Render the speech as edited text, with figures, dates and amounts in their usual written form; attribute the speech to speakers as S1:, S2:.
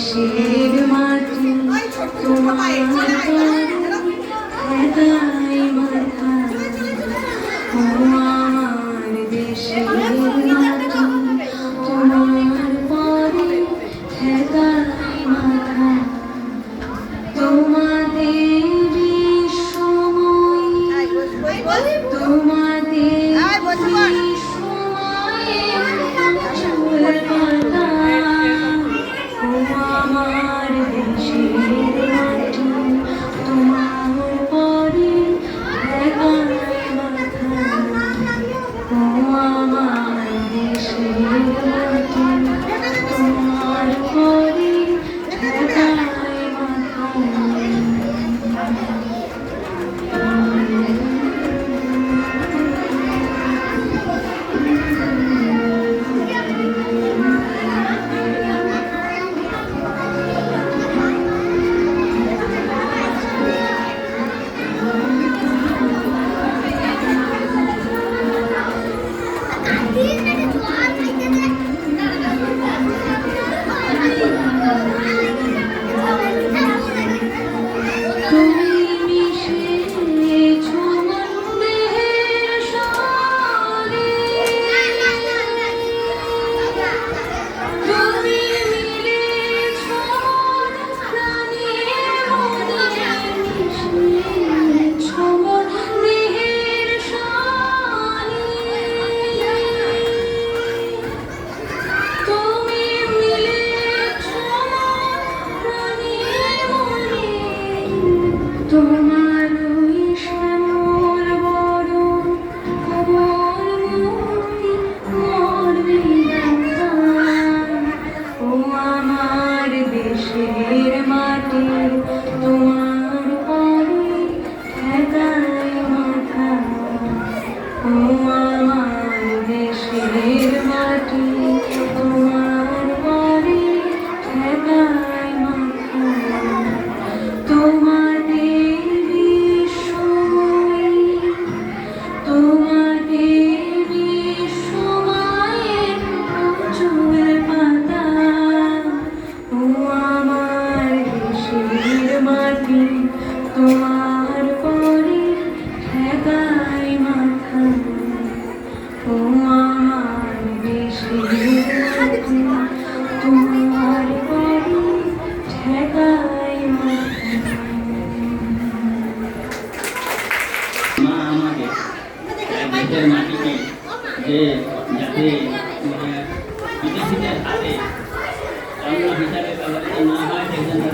S1: দেশের মাটি তোমার হেদায় মাথা ও আমার দেশের মাটি তোমার পরে হেদায় মাথা তোমাদের সময় তোমাদের সময়ে চুল পাতা ও আমার দেশের মাটি তোমার পরে হেদায় মাথা ও আমার দেশের মাটি তোমার পরে হেদায় মাথা তোমার ওই শ্যামল বরণ কোমল মূর্তি মোর বিধাতা ও আমার দেশের মাটি তোমার পরে হেদায় মাথা ও আমার দেশের মাটি তোমার পরে হেদায় মাথা তোমার পরে হেদায় মাথা ও আমার দেশের মাটি তোমার পরে হেদায় মাথা।
S2: মা আমাকে দেশের মাটিকে যে যাতে বিদেশিদের হাতে অন্য হিসাবে ব্যবহৃত না হয় সেজন্য